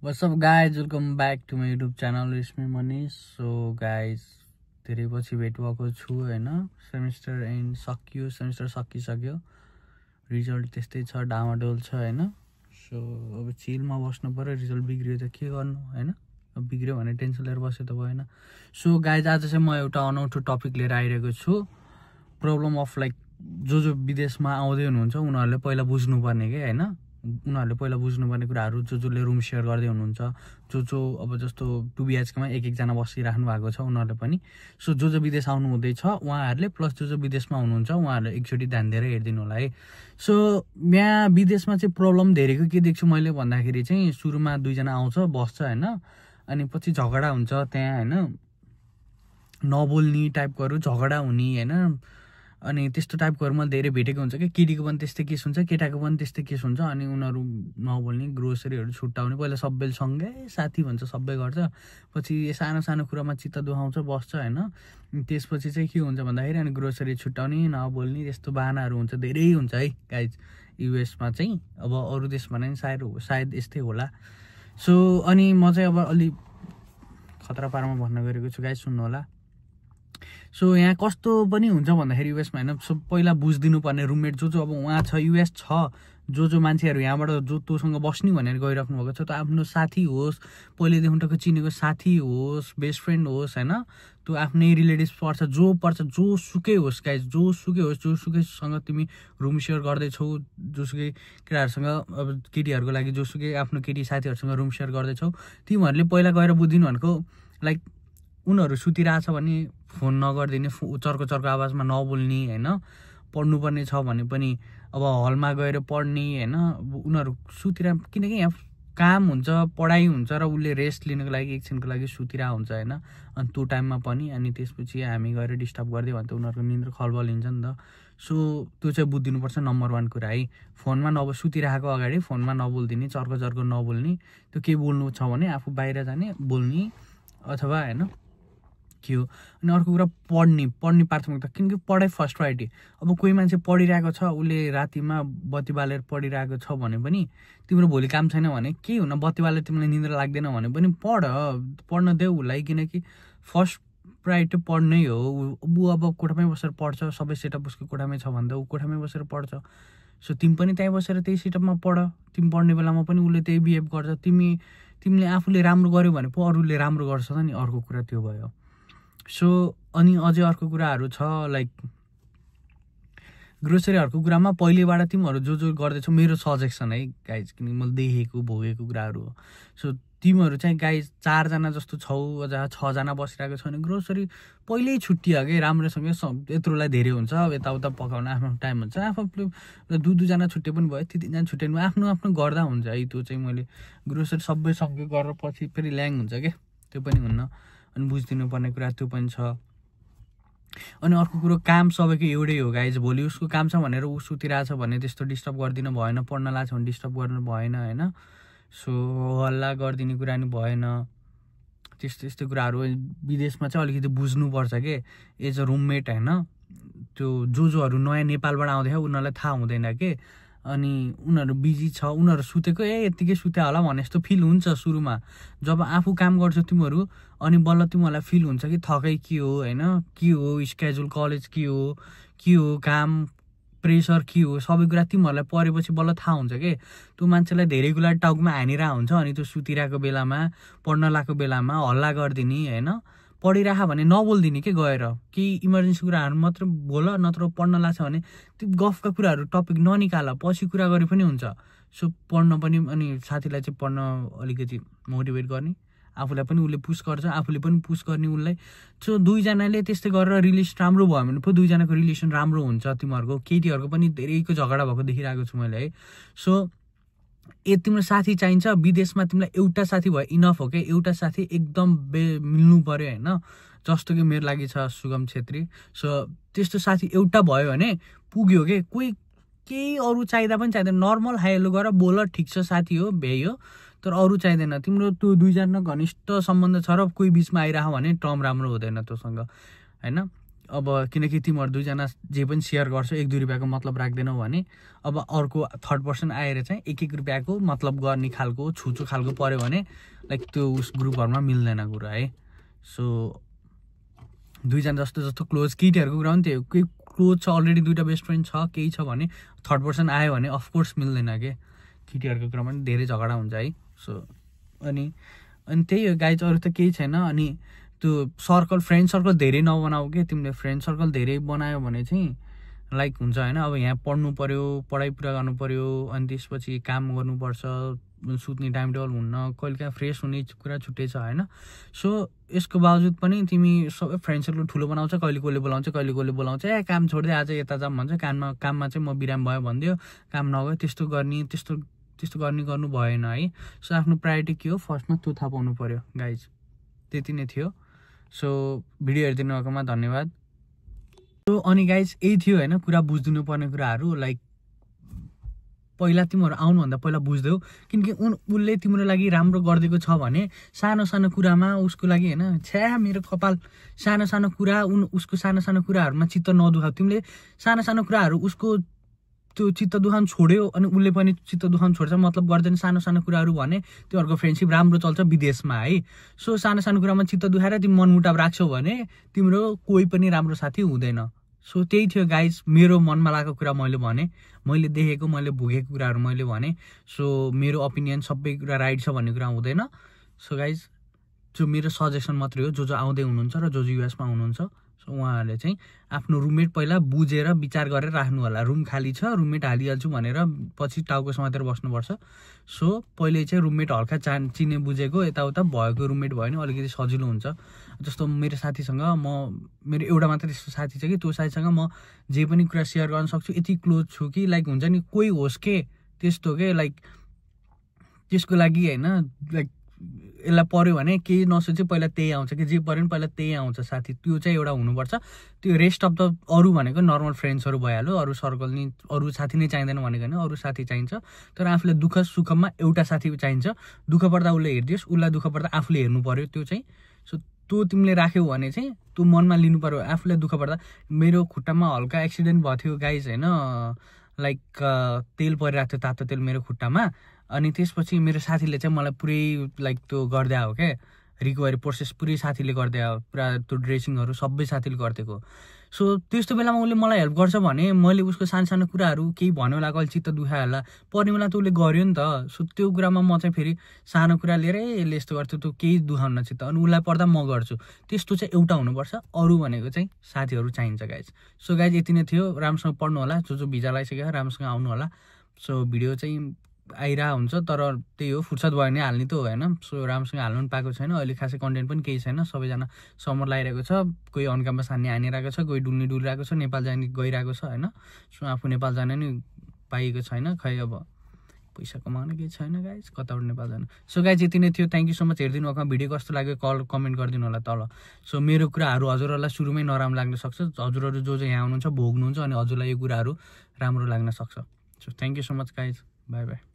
What's up guys, welcome back to my YouTube channel. It's me Manish. So guys, धेरै पछि भेट भएको छु हैन. सेमेस्टर एन्ड सकियो, सेमेस्टर सकिसक्यो. रिजल्ट त्यस्तै छ, डामाडोल छ हैन. सो अब चिलमा बस्नु पर्यो. रिजल्ट बिग्रियो त के गर्नु हैन. अब बिग्रियो भने टेन्सन लिएर बसे त भएन. सो गाइज आज चाहिँ म एउटा अनौठो टपिक लिएर आइरहेको छु. प्रब्लम अफ लाइक जो विदेशमा आउँदै हुनुहुन्छ उनीहरूले पहिला बुझ्नुपर्ने के हैन. उनीहरूले पहिला बुझ्नुपर्ने कुराहरू जसले रुम सेयर गर्दै हुनुहुन्छ, जो अब जस्तो 2 BHK मा एक-एकजना बसिराख्नु भएको छ उनीहरूले पनि. सो जो विदेश आउनु हुँदैछ उहाँहरूले प्लस जो विदेशमा हुनुहुन्छ उहाँहरूले एकचोटि ध्यान दिएर हेरिदिनु होला है. सो यहाँ विदेशमा चाहिँ प्रब्लम धेरैको के देख्छु मैले भन्दाखेरि चाहिँ सुरुमा 2 जना आउँछ बस्छ हैन, अनि पछि झगडा हुन्छ त्यहाँ हैन, नबोल्ने टाइपकोहरू झगडा हुने हैन. अनि त्यस्तो टाइपकोहरू मैले धेरै भेटेको हुन्छ कि केटीको पनि त्यस्तै केस हुन्छ, केटाको पनि त्यस्तै केस हुन्छ. अनि उनीहरू नबोल्ने, ग्रोसरीहरू छुट्याउने, पहिला सबै सँगै साथी भन्छ सबै गर्छ, पछि सानो सानो कुरामा चित्त दुखाउँछ बस्छ हैन. त्यसपछि चाहिँ के हुन्छ भन्दाखेरि अनि ग्रोसरी छुट्याउने, नबोल्ने त्यस्तो बाहनाहरू हुन्छ, धेरै हुन्छ है गाइज युएसमा चाहिँ. अब अरू देशमा नै सायद यस्तै होला. सो अनि म चाहिँ अब अलि खतरा पारामा भन्न गएको छु गाइज, सुन्नु होला. सो यहाँ कस्तो पनि हुन्छ भन्दाखेरि युएसमा हैन, पहिला बुझिदिनु पर्ने रुममेट जो अब उहाँ छ युएस छ, जो मान्छेहरू यहाँबाट जो तँसँग बस्ने भनेर गइराख्नु भएको छ, त्यो आफ्नो साथी होस्, पहिलेदेखि चिनेको साथी होस्, बेस्ट फ्रेन्ड होस् हैन, त्यो आफ्नै रिलेटिभ्स पर्छ, जो सुकै होस् गाइज, जो सुकैसँग तिमी रुम सेयर गर्दैछौ, जोसुकै केटाहरूसँग, अब केटीहरूको लागि जोसुकै आफ्नो केटी साथीहरूसँग रुम सेयर गर्दैछौ, तिमीहरूले पहिला गएर बुझिदिनु भनेको लाइक उनीहरू सुतिरहेछ भने फोन नगरिदिने, चर्को आवाजमा नबोल्ने हैन. पढ्नुपर्ने छ भने पनि अब हलमा गएर पढ्ने हैन. उनीहरू किनकि यहाँ काम हुन्छ, पढाइ हुन्छ र उसले रेस्ट लिनको लागि एकछिनको लागि सुतिरहेको हुन्छ हैन. अनि त्यो टाइममा पनि अनि त्यसपछि हामी गएर डिस्टर्ब गरिदियो भने त उनीहरूको निन्द्रा खलबल लिन्छ नि त. सो त्यो चाहिँ बुझिदिनुपर्छ नम्बर 1 कुरा है. फोनमा सुतिरहेको अगाडि फोनमा नबोलिदिने, चर्को नबोल्ने. त्यो के बोल्नु छ भने आफू बाहिर जाने बोल्ने अथवा हैन के हो. अनि अर्को कुरा पढ्ने प्राथमिकता, किनकि पढाइ फर्स्ट प्रायोरिटी. अब कोही मान्छे पढिरहेको छ, उसले रातिमा बत्ती बालेर पढिरहेको छ भने पनि तिम्रो भोलि काम छैन भने के हुन, बत्ती बालेर तिमीलाई निन्द्रा लाग्दैन भने पनि पढ्न देऊ उसलाई, किनकि फर्स्ट प्रायोरिटी पढ्नै हो. ऊ अब कोठामै बसेर पढ्छ, सबै सेटअप उसको कोठामै छ भन्दा ऊ कोठामै बसेर पढ्छ. सो तिमी पनि त्यहीँ बसेर त्यही सेटअपमा पढ. तिमी पढ्ने बेलामा पनि उसले त्यही बिहेभ गर्छ. तिमीले आफूले राम्रो गर्यो भने पो अरूले राम्रो गर्छ त नि, अर्को कुरा त्यो भयो. सो अनि अझै अर्को कुराहरू छ लाइक ग्रोसरीहरूको कुरामा पहिलेबाट तिमीहरू जो गर्दैछौ, मेरो सजेसन है गाइज, किनकि मैले देखेको भोगेको कुराहरू हो. सो तिमीहरू चाहिँ गाइज 4 जना जस्तो छौ, जहाँ 6 जना बसिरहेको छ भने ग्रोसरी पहिल्यै छुट्टियो कि राम्रोसँगै. यत्रोलाई धेरै हुन्छ, यताउता पकाउन आफ्नो टाइम हुन्छ, आफूले 2 जना छुट्टे पनि भयो, 3 जना छुट्टे पनि आफ्नो गर्दा हुन्छ है. त्यो चाहिँ मैले ग्रोसरी सबै सँगै गरेर पछि फेरि ल्याङ हुन्छ क्या, त्यो पनि हुन्न. अनि बुझिदिनु पर्ने कुरा त्यो पनि छ. अनि अर्को कुरो, काम सबैको एउटै हो गाइज. भोलि उसको काम छ भनेर ऊ सुतिरहेछ भने त्यस्तो डिस्टर्ब गरिदिनु भएन, पढ्न लाग्छ भने डिस्टर्ब गर्नु भएन हैन. सो हल्ला गरिदिने कुरा नि भएन. त्यस्तो कुराहरू विदेशमा चाहिँ अलिकति बुझ्नुपर्छ के एज अ रुममेट हैन. त्यो जोहरू नयाँ नेपालबाट आउँदैछ उनीहरूलाई थाहा हुँदैन के. अनि उनीहरू बिजी छ, उनीहरू सुतेको यत्तिकै सुत्या होला भने जस्तो फिल हुन्छ सुरुमा. जब आफू काम गर्छ तिमीहरू अनि बल्ल तिमीहरूलाई फिल हुन्छ कि थकै के हो हैन, के हो स्केड्युल, कलेज के हो काम प्रेसर के हो, सबै कुरा तिमीहरूलाई परेपछि बल्ल थाहा हुन्छ कि. त्यो मान्छेलाई धेरै कुरा टाउकोमा हानिरहेको हुन्छ, अनि त्यो सुतिरहेको बेलामा, पढ्न लागेको बेलामा हल्ला गरिदिने हैन. पढिरह भने नबोलिदिने के, गएर केही इमर्जेन्सी कुराहरू मात्र बोल, नत्र पढ्न लाग्छ भने त्यो गफका कुराहरू टपिक ननिकाल, पछि कुरा गरे पनि हुन्छ. सो पढ्न पनि, अनि साथीलाई चाहिँ पढ्न अलिकति मोटिभेट गर्ने, आफूलाई पनि उसले पुस गर्छ, आफूले पनि पुस गर्ने उसलाई. सो 2 जनाले त्यस्तै गरेर रिलेसन राम्रो भयो भने पो 2 जनाको रिलेसन राम्रो हुन्छ. तिमीहरूको केटीहरूको पनि धेरैको झगडा भएको देखिरहेको छु मैले है. सो तिम्रो साथी चाहिन्छ विदेशमा, तिमीलाई एउटा साथी भयो इनफ हो क्या. एउटा साथी एकदम मिल्नु पर्यो हैन, जस्तो कि मेरो लागि छ सुगम छेत्री. सो त्यस्तो साथी एउटा भयो भने पुग्यो के. कोही केही अरू चाहिँदा पनि चाहिँदैन, नर्मल हाइलो गरेर बोल, ठिक छ साथी हो भ्याइयो, तर अरू चाहिँदैन. तिम्रो त्यो 2 जना घनिष्ठ सम्बन्ध छ र कोही बिचमा आइरह भने टर्म राम्रो हुँदैन त्योसँग हैन. अब किनकि तिमीहरू दुईजना जे पनि सेयर गर्छौ 1-2 रुपियाँको मतलब राख्दैनौ भने अब अर्को थर्ड पर्सन आएर चाहिँ 1-1 रुपियाँको मतलब गर्ने खालको छुचो खालको पर्यो भने लाइक त्यो उस ग्रुपहरूमा मिल्दैन कुरा है। सो दुईजना जस्तो क्लोज केटीहरूको कुरा पनि त्यो कोही क्लोज छ अलरेडी 2टा बेस्ट फ्रेन्ड छ केही छ भने थर्ड पर्सन आयो भने अफकोर्स मिल्दैन के केटीहरूको कुरा पनि धेरै झगडा हुन्छ है। सो अनि त्यही हो गाइज अरू त केही छैन। अनि त्यो सर्कल फ्रेन्ड सर्कल धेरै नबनाऊ के तिमीले फ्रेन्ड सर्कल धेरै बनायो भने चाहिँ लाइक हुन्छ होइन। अब यहाँ पढ्नु पऱ्यो पढाइ पुरा गर्नु पऱ्यो अनि त्यसपछि काम गर्नुपर्छ सुत्ने टाइम टेबल हुन्न कहिलेकाहीँ फ्रेस हुने कुरा छुट्टै छ होइन। सो यसको बावजुद पनि तिमी सबै फ्रेन्ड सर्कल ठुलो बनाउँछ कहिले कसले बोलाउँछ कहिले कसले बोलाउँछ काम छोड्दै आज यता जाम भन्छ काममा चाहिँ म बिराम भयो भनिदियो काम नगयो त्यस्तो गर्नु भएन है। सो आफ्नो प्रायोरिटी के हो फर्स्टमा त्यो थाहा पाउनु पऱ्यो गाइज त्यति नै थियो। सो भिडियो हेरिदिनु भएकोमा धन्यवाद। सो अनि गाइज यही थियो होइन कुरा बुझिदिनु पर्ने कुराहरू लाइक पहिला तिमीहरू आउनुभन्दा पहिला बुझ्दैौ किनकि उसले तिम्रो लागि राम्रो गरिदिएको छ भने सानो सानो कुरामा उसको लागि होइन छ्या मेरो कपाल सानो कुरा उसको सानो कुराहरूमा चित्त नदुखाऊ। तिमीले सानो कुराहरू उसको त्यो चित्त दुखाउन छोड्यो अनि उसले पनि चित्त दुखाउन छोड्छ मतलब गर्दैन सानो कुराहरू भने त्योहरूको फ्रेन्डसिप राम्रो चल्छ विदेशमा है। सो सानो कुरामा चित्त दुखाएर तिमी मनमुटाव राख्छौ भने तिम्रो कोही पनि राम्रो साथी हुँदैन। सो त्यही थियो गाइज मेरो मनमा लागेको कुरा मैले भने मैले देखेको मैले भोगेको कुराहरू मैले भने। सो मेरो ओपिनियन सबै कुरा राइट छ भन्ने कुरा हुँदैन। सो गाइज जो मेरो सजेसन मात्रै हो जो आउँदै हुनुहुन्छ र जो युएसमा हुनुहुन्छ सो उहाँहरूले चाहिँ आफ्नो रुममेट पहिला बुझेर विचार गरेर राख्नु होला। रुम खाली छ रुममेट हालिहाल्छु भनेर पछि टाउको समातेर बस्नुपर्छ। सो पहिले चाहिँ रुममेट हल्का चिने बुझेको यताउता भएको रुममेट भयो भने अलिकति सजिलो हुन्छ। जस्तो मेरो साथीसँग मेरो एउटा मात्र त्यस्तो साथी छ कि त्यो साथीसँग म जे पनि कुरा सेयर गर्न सक्छु यति क्लोज छु कि लाइक हुन्छ नि कोही होस् के त्यस्तो के लाइक त्यसको लागि होइन लाइक यसलाई पऱ्यो भने केही नसोचे पहिला त्यही आउँछ कि जे पऱ्यो नि पहिला त्यही आउँछ साथी त्यो चाहिँ एउटा हुनुपर्छ। त्यो रेस्ट अफ द अरू भनेको नर्मल फ्रेन्ड्सहरू भइहाल्यो अरू सर्कल नि अरू साथी नै चाहिँदैन भनेको होइन अरू साथी चाहिन्छ तर आफूले दुःख सुखमा एउटा साथी चाहिन्छ। दुःख पर्दा उसले हेरिदियोस् उसलाई दुःख पर्दा आफूले हेर्नु पऱ्यो त्यो चाहिँ। सो त्यो तिमीले राख्यौ भने चाहिँ त्यो मनमा लिनु पऱ्यो आफूले दुःख पर्दा। मेरो खुट्टामा हल्का एक्सिडेन्ट भएको थियो गाइज होइन लाइक तेल परिरहेको थियो तातो तेल मेरो खुट्टामा अनि त्यसपछि मेरो साथीले चाहिँ मलाई पुरै लाइक त्यो गरिदिया हो क्या रिकभरी प्रोसेस पुरै साथीले गरिदिया हो पुरा त्यो ड्रेसिङहरू सबै साथीले गरिदिएको। सो त्यस्तो बेलामा उसले मलाई हेल्प गर्छ भने मैले उसको सानो कुराहरू केही भन्यो होला कहिले चित्त दुखायो होला पर्ने बेला त उसले गर्यो नि त। सो त्यो कुरामा म चाहिँ फेरि सानो कुरा लिएर यसले यस्तो गर्थ्यो त्यो केही दुखाउन चित्त अनि उसलाई पर्दा म गर्छु त्यस्तो चाहिँ एउटा हुनुपर्छ। अरू भनेको चाहिँ साथीहरू चाहिन्छ गाइज। सो गाइज यति नै थियो राम्रोसँग पढ्नु होला जो भिजा लगाइसक्यो राम्रोसँग आउनु होला। सो भिडियो चाहिँ आइरहेको हुन्छ तर त्यही हो फुर्सद भयो भने हाल्ने त हो होइन। सो राम्रोसँग हाल्नु पनि पाएको छैन अहिले खासै कन्टेन्ट पनि केही छैन सबैजना समर लगाइरहेको छ कोही अन क्याम्पस हान्ने हानिरहेको छ कोही डुलिरहेको छ नेपाल जाने गइरहेको छ होइन। सो आफू नेपाल जाने नि पाइएको छैन खै अब पैसा कमाउन केही छैन गाइज कताबाट नेपाल जानु। सो गाइज यति नै थियो थ्याङ्क यू सो मच हेरिदिनु भएको भिडियो कस्तो लाग्यो कमेन्ट गरिदिनु होला तल। सो मेरो कुराहरू हजुरहरूलाई सुरुमै नराम्रो लाग्न सक्छ हजुरहरू जो यहाँ आउनुहुन्छ भोग्नुहुन्छ अनि हजुरलाई यो कुराहरू राम्रो लाग्न सक्छ। So thank you so much guys by by.